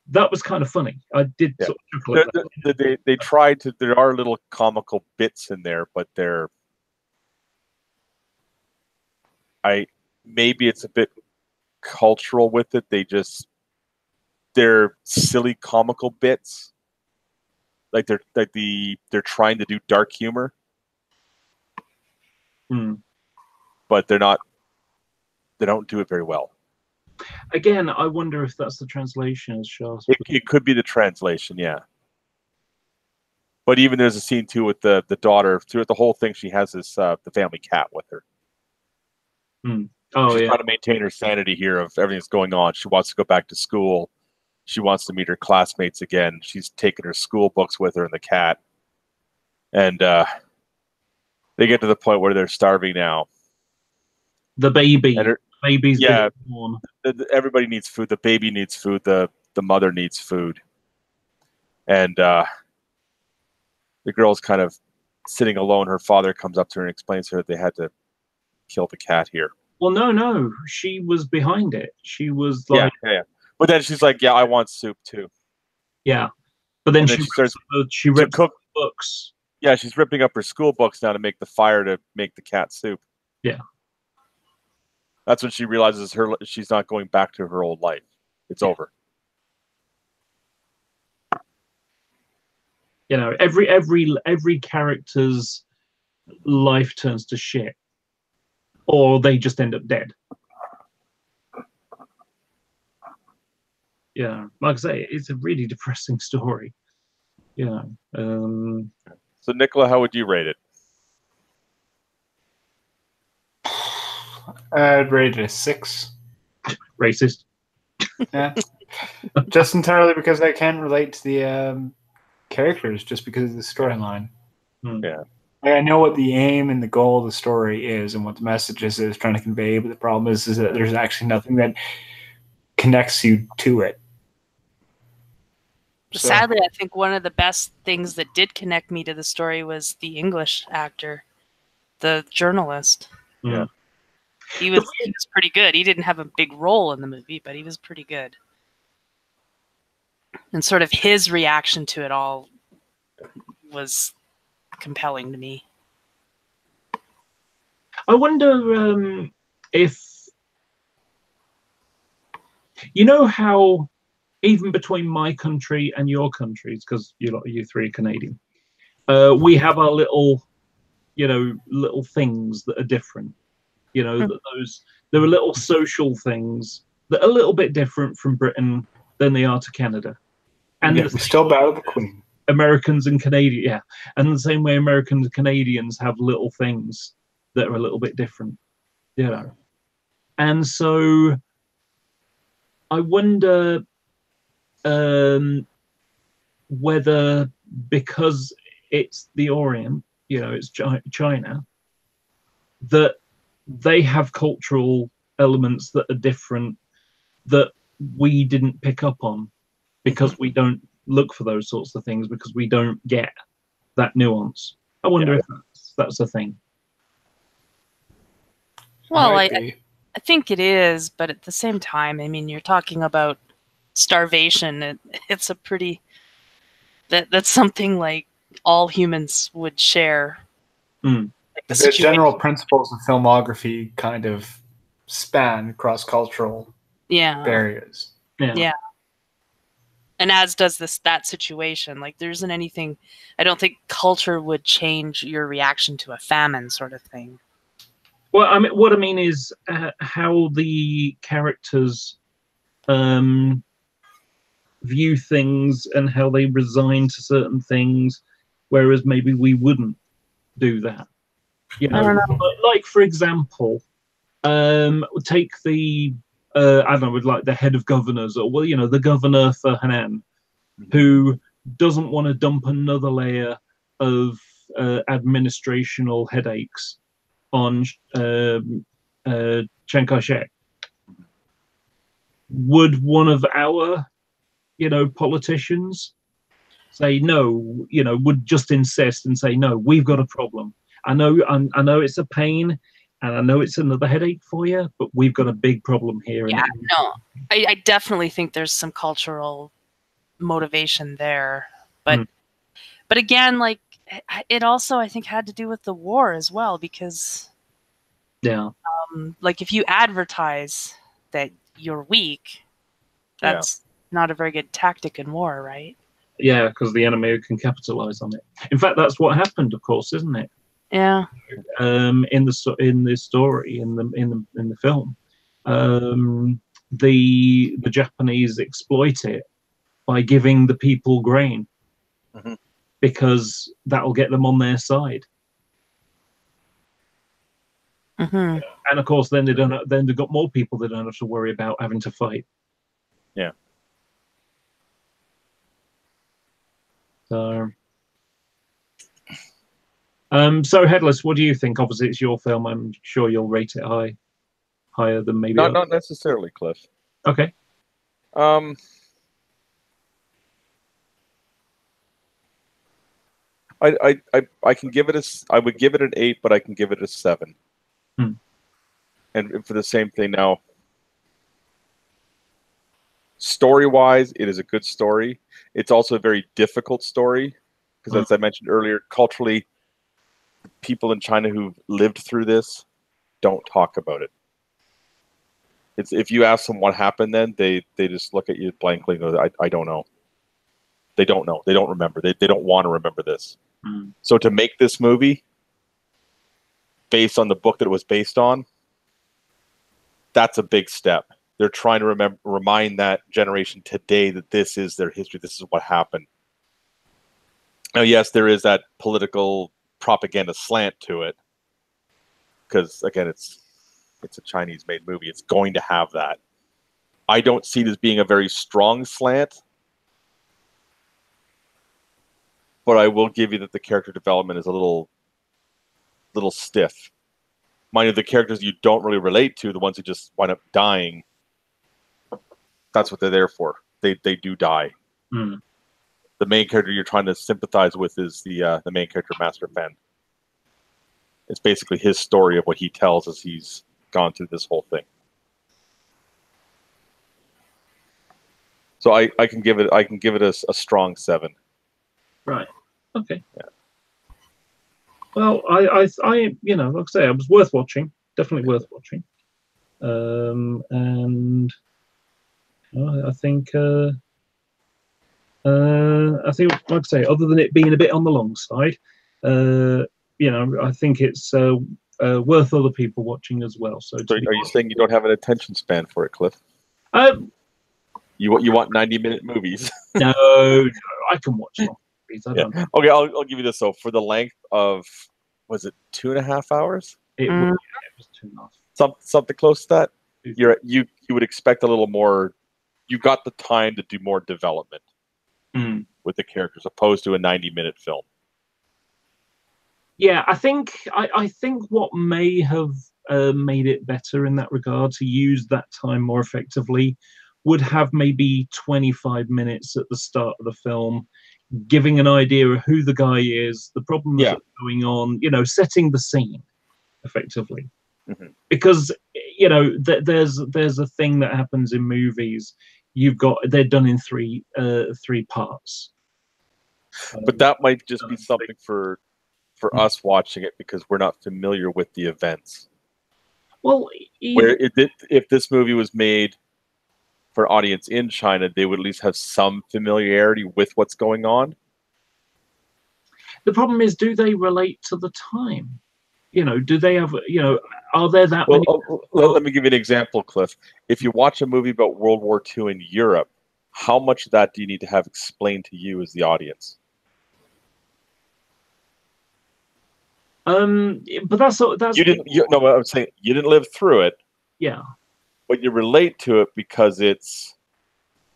That was kind of funny. I did sort of chuckle at that. They tried to. There are little comical bits in there, but maybe it's a bit cultural with it. They're silly comical bits. Like they're trying to do dark humor. But they don't do it very well. Again, I wonder if that's the translation, as Charles. It could be the translation, yeah. But even there's a scene too with the daughter. Throughout the whole thing, she has this the family cat with her. Oh, she's trying to maintain her sanity here of everything that's going on. She wants to go back to school. She wants to meet her classmates again. She's taken her school books with her and the cat. And they get to the point where they're starving now. The baby. Baby's born. Everybody needs food. The baby needs food. The mother needs food. And the girl's kind of sitting alone. Her father comes up to her and explains to her that they had to kill the cat here. Well, no. She was behind it. She was like... Yeah. But then she's like, yeah, I want soup too. Yeah. But then she ripped cook books. Yeah, she's ripping up her school books now to make the fire to make the cat soup. Yeah. That's when she realizes she's not going back to her old life. It's over. Every character's life turns to shit, or they just end up dead. Yeah, like I say, it's a really depressing story. Yeah. So, Nicola, how would you rate it? I'd rate it a 6. Racist. Yeah. Just entirely because I can't relate to the characters, just because of the storyline. Yeah. I know what the aim and the goal of the story is and what the message is it's trying to convey, but the problem is that there's actually nothing that connects you to it. So. Sadly, I think one of the best things that did connect me to the story was the English actor, the journalist. Yeah. He was pretty good. He didn't have a big role in the movie, but he was pretty good. And sort of his reaction to it all was compelling to me. I wonder if... how even between my country and your countries, because you three are Canadian, we have our little things that are different. There are little social things that are a little bit different from Britain than they are to Canada. And we still bow to the Queen. Americans and Canadians, yeah. And the same way Americans and Canadians have little things that are a little bit different. And so I wonder whether, because it's the Orient, it's China, that they have cultural elements that are different that we didn't pick up on because we don't look for those sorts of things, because we don't get that nuance. I wonder if that's a thing. Well, I think it is, but at the same time, I mean, you're talking about starvation. It's a pretty that's something like all humans would share. Mm. Like the general principles of filmography kind of span cross-cultural barriers. Yeah. And as does that situation. Like, there isn't anything. I don't think culture would change your reaction to a famine, sort of thing. Well, I mean, what I mean is how the characters view things and how they resign to certain things, whereas maybe we wouldn't do that. I don't know. Like, for example, take the I don't know, with like the head of governors, or the governor for Henan, who doesn't want to dump another layer of administrational headaches on Chiang Kai-shek. Would one of our, politicians say no? Would just insist and say no? We've got a problem. I know it's a pain, and I know it's another headache for you, but we've got a big problem here. Yeah, no, I definitely think there's some cultural motivation there, but again, like, it also, I think, had to do with the war as well, because like, if you advertise that you're weak, that's not a very good tactic in war, right? Yeah, because the enemy can capitalize on it. In fact, that's what happened, of course, isn't it? Yeah. In the story, in the film, the Japanese exploit it by giving the people grain, because that'll get them on their side. And of course, then they've got more people they don't have to worry about having to fight. Yeah. So, Headless, what do you think? Obviously, it's your film. I'm sure you'll rate it higher than maybe. Not necessarily, Cliff. Okay. I can give it I would give it an 8, but I can give it a 7. And for the same thing now, story-wise, it is a good story. It's also a very difficult story, because as I mentioned earlier, culturally, people in China who've lived through this don't talk about it. It's, if you ask them what happened then, they just look at you blankly and go, I don't know. They don't know. They don't remember. They don't want to remember this. So to make this movie based on the book that it was based on, that's a big step. They're trying to remind that generation today that this is their history. This is what happened. Now, yes, there is that political propaganda slant to it, because again, it's a Chinese-made movie. It's going to have that. I don't see it as being a very strong slant, but I will give you that the character development is a little stiff. Mind you, the characters you don't really relate to, the ones who just wind up dying, that's what they're there for. They do die. The main character you're trying to sympathize with is the main character, Master Fen. It's basically his story of what he tells as he's gone through this whole thing. So I can give it a strong 7. Right. Okay. Yeah. Well, I like I say, it was worth watching. Definitely worth watching. And I think, like I say, other than it being a bit on the long side, I think it's worth other people watching as well. So are you saying you don't have an attention span for it, Cliff? You want 90-minute movies? No, I can watch long movies. I don't know. Okay, I'll give you this. So for the length of, was it 2.5 hours? It was 2.5. Something close to that. You would expect a little more. You got the time to do more development with the characters, opposed to a 90-minute film. Yeah, I think what may have made it better in that regard to use that time more effectively would have maybe 25 minutes at the start of the film, giving an idea of who the guy is, the problems Yeah. that are going on, setting the scene effectively. Mhm. Because there's a thing that happens in movies. They're done in three parts. But that might just be something for us watching it because we're not familiar with the events. Well, Where if this movie was made for an audience in China, they would at least have some familiarity with what's going on. the problem is, do they relate to the time? Do they have, are there that Well, many? let me give you an example, Cliff. If you watch a movie about World War II in Europe, how much of that do you need to have explained to you as the audience? But that's You didn't. No, I'm saying you didn't live through it, yeah. but you relate to it because it's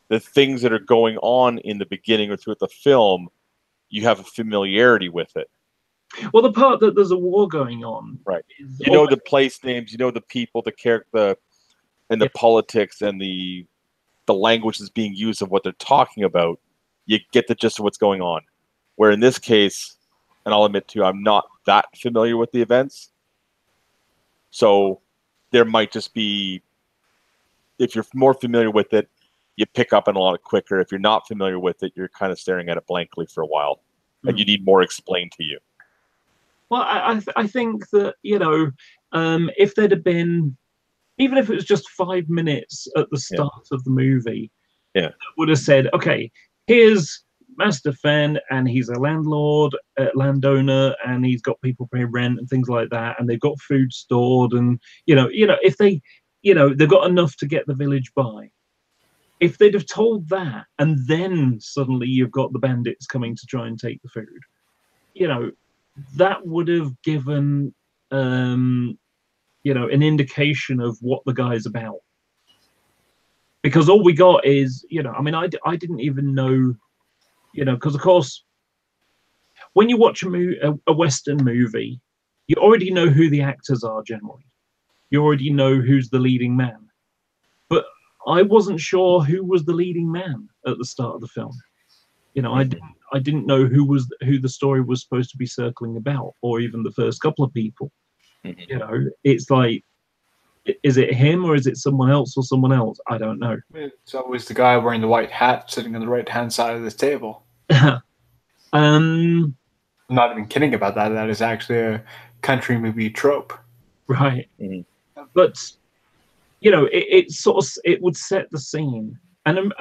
the things that are going on in the beginning or throughout the film. You have a familiarity with it. Well, the part that there's a war going on, right? You know the place names, you know the people, the character, and the politics, and the language that's being used of what they're talking about. You get the gist of what's going on. Where in this case, and I'll admit to you, I'm not that familiar with the events. So there might just be, if you're more familiar with it, you pick up on a lot quicker. If you're not familiar with it, you're kind of staring at it blankly for a while, and you need more explained to you. Well, I think that, if there'd have been, even if it was just 5 minutes at the start of the movie, that would have said, okay, here's Master Fen, and he's a landowner, and he's got people paying rent and things like that, and they've got food stored, and if they, they've got enough to get the village by. If they'd have told that, and then suddenly you've got the bandits coming to try and take the food, that would have given, an indication of what the guy's about. Because all we got is, I didn't even know, because of course, when you watch a Western movie, you already know who the actors are generally. You already know who's the leading man. But I wasn't sure who was the leading man at the start of the film. I didn't know who the story was supposed to be circling about, or even the first couple of people. It's like, is it him or is it someone else or someone else? I don't know. It's always the guy wearing the white hat sitting on the right-hand side of this table. I'm not even kidding about that. That is actually a country movie trope. Right. But, it would set the scene. And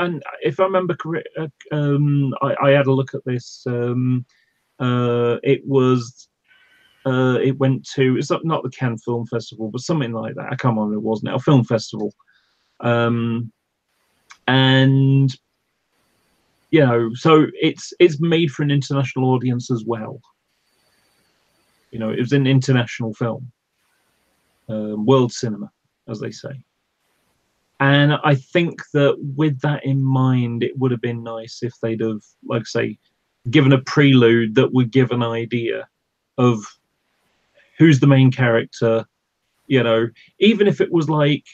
if I remember correct, I had a look at this. It went to, it's not the Cannes Film Festival, but something like that. I can't remember, it wasn't a film festival. And so it's made for an international audience as well. It was an international film, world cinema, as they say. And I think that with that in mind, it would have been nice if they'd have, like I say, given a prelude that would give an idea of who's the main character, even if it was like,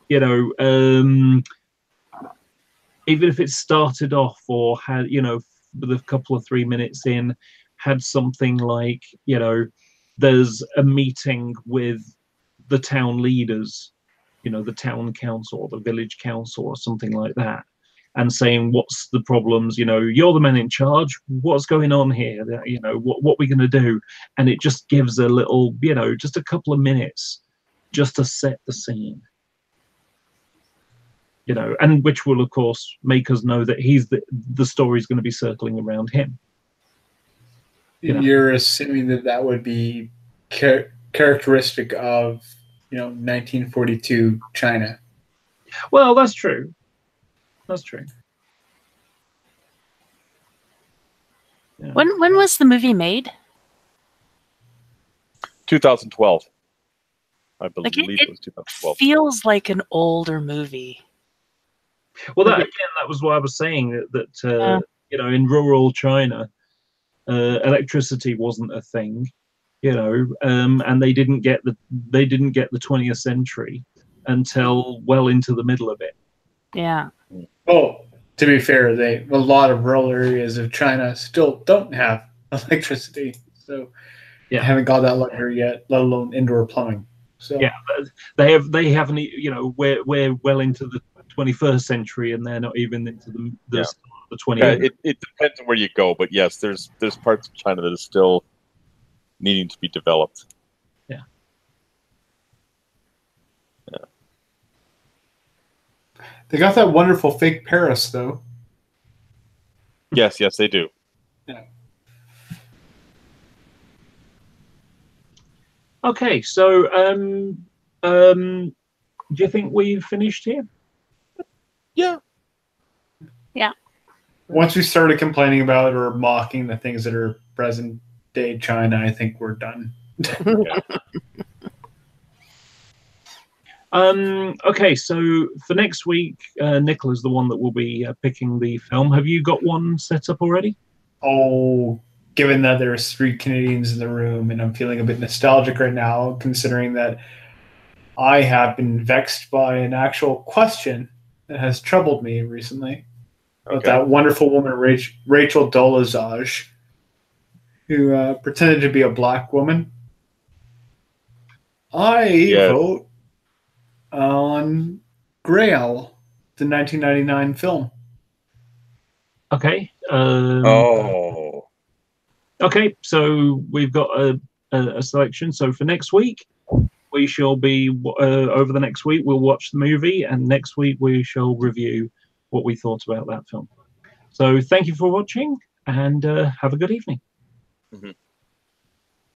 even if it started off or had, with a couple of 3 minutes in, had something like, there's a meeting with the town leaders, the town council or the village council or something like that, and saying, what's the problems, you're the man in charge, what's going on here, what we're going to do. And it just gives a little, just a couple of minutes just to set the scene, and which will of course make us know that he's the story's going to be circling around him. You're assuming that would be characteristic of 1942 China. Well, that's true. That's true. Yeah. When was the movie made? 2012. I believe it was 2012. Feels like an older movie. Well, that was what I was saying, that in rural China, electricity wasn't a thing, you know, and they didn't get the 20th century until well into the middle of it. Yeah. Well, to be fair, a lot of rural areas of China still don't have electricity, so Yeah. they haven't got that luxury yet, let alone indoor plumbing. So Yeah, they haven't, you know, we're well into the 21st century, and they're not even into the 20th. Yeah, it depends on where you go, but yes, there's parts of China that is still needing to be developed. Yeah. they got that wonderful fake Paris, though. Yes, they do. Yeah. Okay, so do you think we've finished here? Yeah. Yeah. Once we started complaining about or mocking the things that are present day China, I think we're done. Okay, so for next week, Nicola's the one that will be picking the film. Have you got one set up already? Oh, given that there's 3 Canadians in the room, and I'm feeling a bit nostalgic right now, considering that I have been vexed by an actual question that has troubled me recently. About that wonderful woman, Rachel Dolezal, who pretended to be a black woman. I vote on Grail, the 1999 film. Okay. Okay, so we've got a selection. So for next week, we shall be over the next week. We'll watch the movie, and next week we shall review what we thought about that film. So thank you for watching, and have a good evening. Mm-hmm.